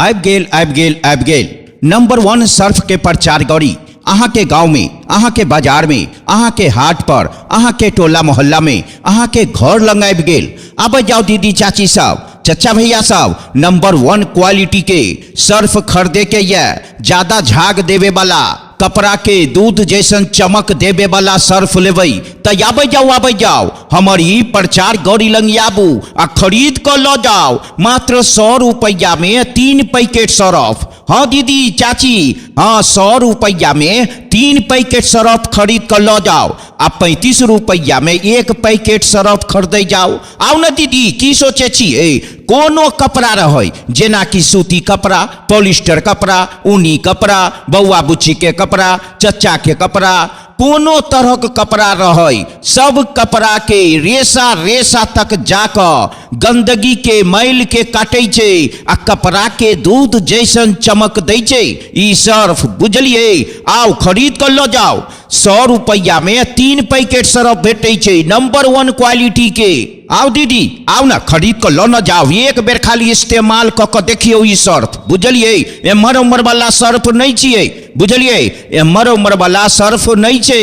आबि गेल number 1 Surf के प्रचार गौरी अहाँ के गांव में, अहाँ के बाजार में, अहाँ के हाट पर, अहाँ के टोला मोहल्ला में, अहाँ के घर लंग आबि गेल। अब जाओ दीदी चाची सब, चचा भैया सब, नंबर 1 क्वालिटी के सर्फ खरीदे के ये ज्यादा झाग देवे वाला, कपड़ा के दूध जैसन चमक देवे वाला सर्फ लेवई तो आबे जाओ हमार ई प्रचार गौरी लंग आबू आ खरीद कर लो जाओ मात्र 100 रुपया में 3 पैकेट सर्फ। हाँ दीदी चाची, हाँ 100 रुपया में 3 पैकेट सर्फ खरीद कर लो जाओ आ 35 रुपया में 1 पैकेट सर्फ खरीदे जाओ। आओ न दीदी, की सोचे छिए कोनो कपड़ा रहे जेना कि सूती कपड़ा, पॉलिस्टर कपड़ा, ऊनी कपड़ा, बउआ बुच्ची के कपड़ा, चचा के कपड़ा, कोनो तरह के कपड़ा रहे सब कपड़ा के रेशा रेशा तक जाकर गंदगी के मैल के काटे छे आ कपड़ा के दूध जैसन चमक दे छे। ई सर्फ बुझलिए, आओ खरीद कर लो जाओ। 100 रुपया में 3 पैकेट सर्फ भेटे छे नंबर 1 क्वालिटी के। आओ दीदी, आओ ना खरीद कर लो न जाओ, एक बेर खाली इस्तेमाल क देखियो ई सर्फ, बुझलिए। एम्हर उम्र वाला सर्फ नहीं छिए, बुझलिए, एम्हर उम्र वाला सर्फ नहीं छे।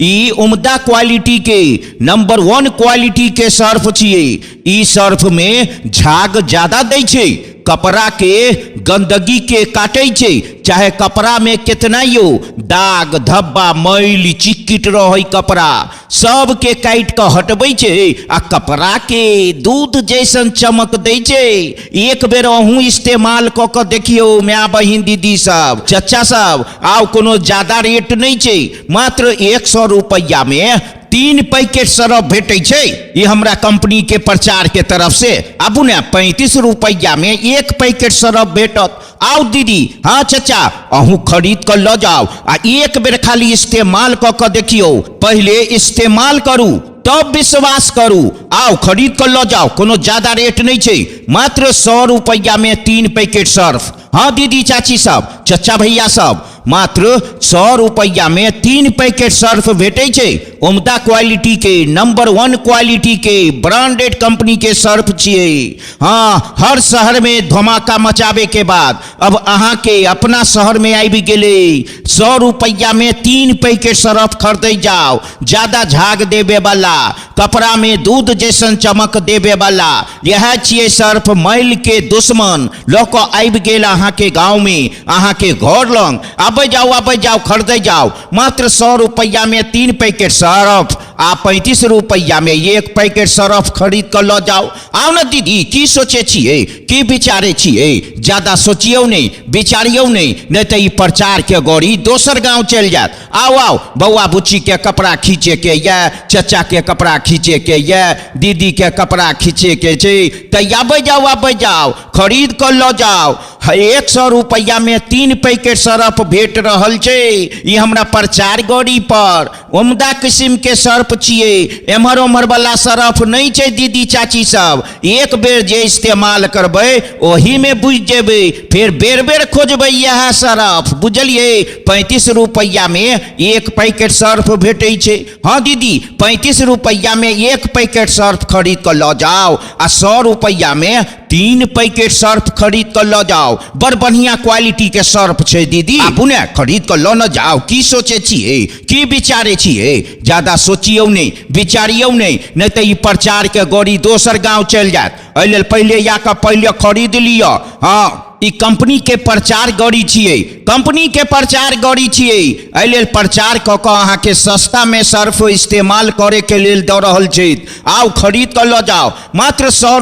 ई उम्दा क्वालिटी के नंबर 1 क्वालिटी के सर्फ छिए। ई सर्फ में झाग ज्यादा दे छे, कपड़ा के गंदगी के काटे छे, चाहे कपड़ा में कितना यो दाग धब्बा मैल चिक्किट रहे कपड़ा सब के काट के हटबे छे आ कपड़ा के दूध जैसन चमक दे छे। एक बेर अहूँ इस्तेमाल क देखियो माँ बहिन दीदी सब, चचा सब। आओ कोनो ज्यादा रेट नहीं छे, मात्र 100 रुपया में 3 पैकेट सर्फ भेटे छे। ये हमरा कंपनी के प्रचार के तरफ से। अब ने 35 रुपया में 1 पैकेट सर्फ भेटत। आओ दीदी, हाँ चचा, अहूँ खरीद कर लो जाओ आ एक बेर खाली इस्तेमाल क देखियो, पहले इस्तेमाल करू तब विश्वास करू। आओ खरीद कर लो जाओ, कोनो ज्यादा रेट नहीं छे, मात्र 100 रुपया में 3 पैकेट सर्फ। हाँ दीदी चाची सब, चचा भैया सब, मात्र 100 रुपया में 3 पैकेट सर्फ भेटे छे। उम्दा क्वालिटी के नंबर 1 क्वालिटी के ब्रांडेड कंपनी के सर्फ छिए। हाँ, हर शहर में धमाका मचावे के बाद अब अहाँ के अपना शहर में आबि गेले। 100 रुपया में 3 पैकेट सर्फ खरीदे जाओ, ज्यादा झाग देवे वाला, कपड़ा में दूध जैसन चमक देवे वाला। यह छिए सर्फ मैल के दुश्मन लोग आबि गेल अहाँ के गाँव में, अहाँ के घर लंग। आबे जाओ खरीदे जाओ, मात्र 100 रुपया में 3 पैकेट सर्फ आ 35 रुपया में 1 पैकेट सर्फ खरीद कर लो जाओ। आओ न दीदी, की सोचे छिए, की विचारे छिए, ज्यादा सोचियो नहीं, विचारियो नहीं तो ई प्रचार के गौरी दोसर गांव चल जात। आओ बउआ बुच्ची के कपड़ा खींचे के या चचा के कपड़ा खींचे के या दीदी के कपड़ा खींचे के छे तो आबे जाओ खरीद कर लो जाओ। 100 रुपया में 3 पैकेट सर्फ भेट रहल छे। ये हमरा प्रचार गौरी पर उम्दा किस्म के सर्फ छिए, एम्हर उम्हर वाला सर्फ नहीं छे दीदी चाची सब। एक बेर जे इस्तेमाल करबे ओही में बुझ जेबे, फिर बेर बेर खोजबे यह सर्फ, बुझलिए। 35 रुपया में 1 पैकेट सर्फ भेटे छे। हाँ दीदी, 35 रुपया में 1 पैकेट सर्फ खरीद कर लो जाओ आ 100 रुपया में 3 पैकेट सर्फ खरीद कर लो जाओ। बड़ बढ़िया क्वालिटी के सर्फ छे दीदी, आप ने खरीद कर लो न जाओ। की सोचे छिए, की विचारे छिए, ज्यादा सोचियो नहीं, विचारियो नहीं तो ई प्रचार के गौरी दोसर गांव चल जात। एहि पहले या का पहले खरीद लियो। हाँ, ई कंपनी के प्रचार गौरी छिए, कंपनी के प्रचार गौरी छिए। एहि प्रचार क के अहाँ के सस्ता में सर्फ इस्तेमाल करे के लेल दे रहल छै। आओ खरीद कर लो जाओ, मात्र 100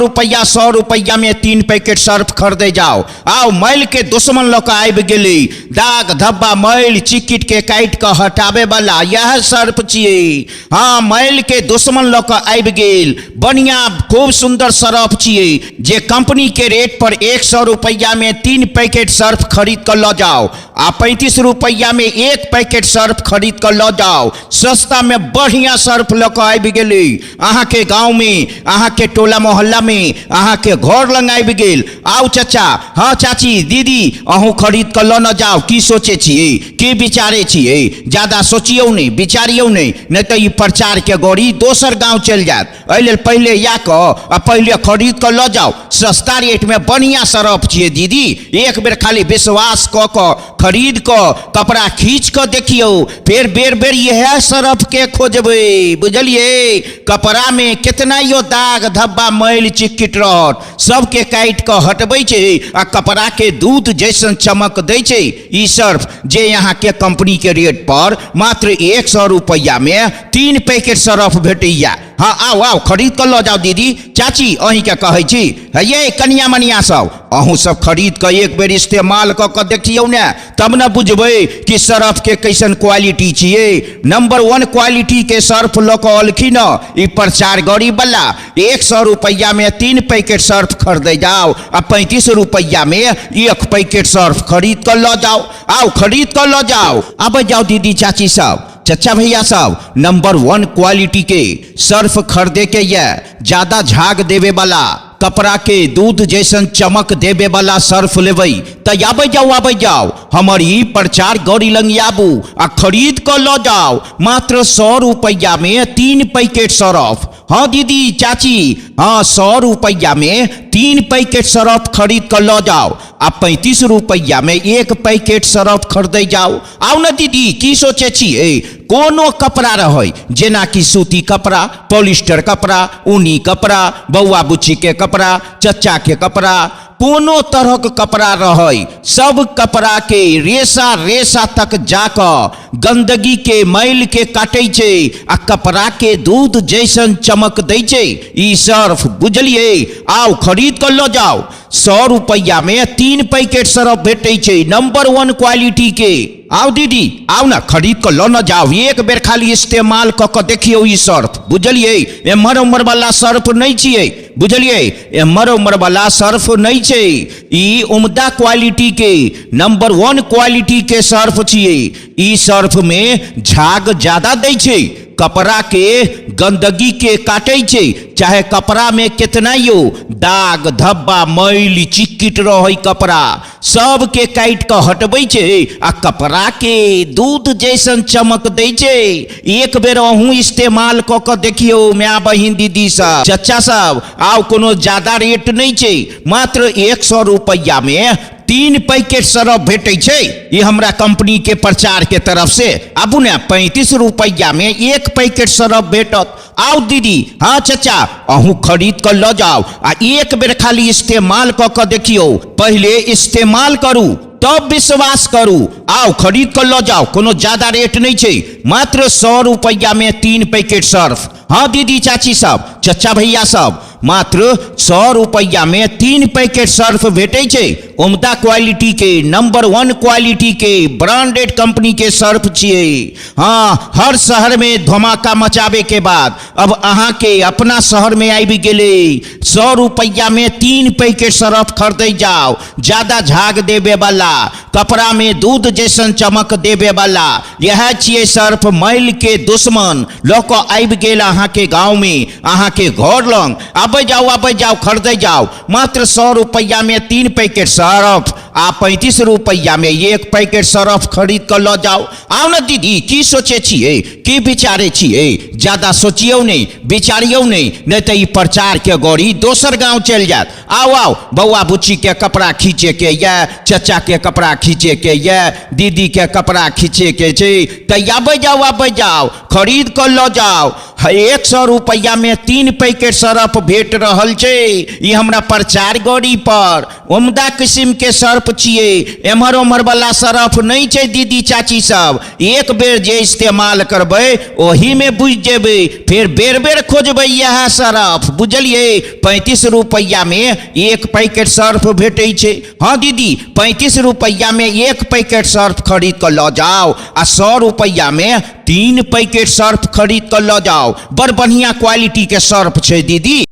रुपया में 3 पैकेट सर्फ खरीदे जाओ। आओ, मैल के दुश्मन लोग आबि गेले, दाग धब्बा मैल चिकिट के काट के हटावे वाला यह सर्फ छिए। हाँ, मैल के दुश्मन लोग आबि गेल, बढ़िया खूब सुंदर सर्फ छिए जे कंपनी के रेट पर 100 रुपया में 3 पैकेट सर्फ खरीद कर लो जाओ आ 35 रुपया में 1 पैकेट सर्फ खरीद कर लो जाओ। सस्ता में बढ़िया सर्फ लेकर आबि गेले अहाँ के गांव में, अहाँ के टोला मोहल्ला में, अहाँ के घर लंग आबि गेल। आओ चचा, हाँ चाची, दीदी, अहूँ खरीद कर लो न जाओ। की सोचे छिए, की विचारे छिए, ज्यादा सोचियो नहीं, विचारियो नहीं तो ई प्रचार के गौरी दोसर गांव चल जात। एहि पहले या पहले खरीद कर लो जाओ, सस्ता रेट में बढ़िया सर्फ छिए दीदी। दीदी एक बेर खाली विश्वास क खरीद क कपड़ा खींच क देखियो, फिर बेर बेर यह सरफ के खोजबे, बुझलिए। कपड़ा में कितना यो दाग धब्बा मैल चिक्किट रहत, सबके काट क हटबै छै आ कपड़ा के दूध जैसन चमक दै छै। ई सर्फ जे यहाँ के कंपनी के रेट पर मात्र 100 रुपया में 3 पैकेट सर्फ भेटैया। हाँ आओ आओ खरीद कर लो जाओ दीदी चाची, अहीं के कहै छी। ये कनिया मनिया सब अहूँ सब खरीद कर एक बेर इस्तेमाल क देखियो ने, तब न बुझबै कि सर्फ के कैसन क्वालिटी छिए। नंबर 1 क्वालिटी के सर्फ ल क अलखिन ई प्रचार गरी वाला। 100 रुपया में 3 पैकेट सर्फ खरीदे जाओ आ 35 रुपया में 1 पैकेट सर्फ खरीद कर लो जाओ। आओ खरीद कर लो जाओ। अब जाओ दीदी चाची सब चचा भैया सब, नंबर 1 क्वालिटी के सर्फ खरीदे के ये ज्यादा झाग देवे वाला, कपड़ा के दूध जैसन चमक देवे वाला सर्फ लेबै त आबे जाओ हमर ई प्रचार गौरी लंग आबू आ खरीद कर लो जाओ। मात्र 100 रुपया में 3 पैकेट सर्फ। हाँ दीदी चाची, हाँ 100 रुपया में 3 पैकेट सर्फ खरीद कर लो जाओ आ 35 रुपया में 1 पैकेट सर्फ खरीदे जाओ। आओ न दीदी की सोचे छिए, कोनो कपड़ा रहे जेना कि सूती कपड़ा, पॉलिस्टर कपड़ा, ऊनी कपड़ा, बउआ बुच्ची के कपड़ा, चच्चा के कपड़ा, कोनो तरह के कपड़ा रहे, सब कपड़ा के रेशा रेशा तक जाकर गंदगी के मैल के काटे छे आ कपड़ा के दूध जैसन चमक दे छे ई सर्फ, बुझलिए। आओ खरीद कर लो जाओ। 100 रुपया में 3 पैकेट सर्फ भेटे छे नंबर 1 क्वालिटी के। आओ दीदी आओ ना खरीद कर लो ना जाओ, एक बेर खाली इस्तेमाल क देखियो ई सर्फ, बुझलिए। एम्हर उम्र वाला सर्फ नहीं छिए, बुझलिए, एम्हर उम्र वाला सर्फ नहीं छे। ई उम्दा क्वालिटी के नंबर 1 क्वालिटी के सर्फ छिए। ई सर्फ में झाग ज्यादा दै छे, कपड़ा के गंदगी के काटे छे, चाहे कपड़ा में कितना यो दाग धब्बा मैल चिक्किट रहे कपड़ा सब के काट के हटबै छे आ कपड़ा के दूध जैसन चमक दे छे। एक बेर अहूँ इस्तेमाल क देखियो माँ बहिन दीदी सब चचा सब। आओ कोनो ज्यादा रेट नहीं छे, मात्र 100 रुपया में 3 पैकेट सर्फ भेटे छे। ये हमरा कंपनी के प्रचार के तरफ से। आबू ने 35 रुपया में 1 पैकेट सर्फ भेटत। आओ दीदी हाँ चचा अहूँ खरीद कर लो जाओ आ एक बेर खाली इस्तेमाल क देखियो, पहले इस्तेमाल करू तब विश्वास करू। आओ खरीद कर लो जाओ, कोनो ज्यादा रेट नहीं छे, मात्र 100 रुपया में 3 पैकेट सर्फ। हाँ दीदी चाची सब चचा भैया सब, मात्र 100 रुपया में 3 पैकेट सर्फ भेटे छे। उम्दा क्वालिटी के नंबर 1 क्वालिटी के ब्रांडेड कंपनी के सर्फ छिए। हाँ हर शहर में धमाका मचावे के बाद अब अहाँ के अपना शहर में आबि गेले। 100 रुपया में 3 पैकेट सर्फ खरीदे जाओ, ज्यादा झाग देवे वाला, कपड़ा में दूध जैसन चमक देवे वाला यह छिए सर्फ। मैल के दुश्मन लोग आबि गेल अहाँ के गाँव में, अहाँ के घर लंग। आबे जाओ खरीदे जाओ, मात्र 100 रुपया में 3 पैकेट सर्फ आ 35 रुपया में 1 पैकेट सर्फ खरीद कर लो जाओ। आओ ना दीदी की सोचे छिए, की विचारे छिए, ज्यादा सोचियो नहीं विचारियो नहीं तो ई प्रचार के गौरी दोसर गांव चल जात। आओ आओ बउआ बुच्ची के कपड़ा खींचे के या चचा के कपड़ा खींचे के या दीदी के कपड़ा खींचे के छे तो आबे जाओ खरीद कर लो जाओ। 100 रुपया में 3 पैकेट सर्फ भेट रहल छे। ये हमरा प्रचार गौरी पर उम्दा किस्म के सर्फ छिए, एम्हर उम्हर वाला सर्फ नहीं छे दीदी चाची सब। एक बेर जे इस्तेमाल करबे ओही में बुझ जेबे, फिर बेर बेर खोजबे यह सर्फ, बुझलिए। 35 रुपया में 1 पैकेट सर्फ भेटे छे। हाँ दीदी 35 रुपया में 1 पैकेट सर्फ खरीद कर लो जाओ आ 100 रुपया में 3 पैकेट सर्फ खरीद कर लो जाओ। बड़ बढ़िया क्वालिटी के सर्फ छे दीदी।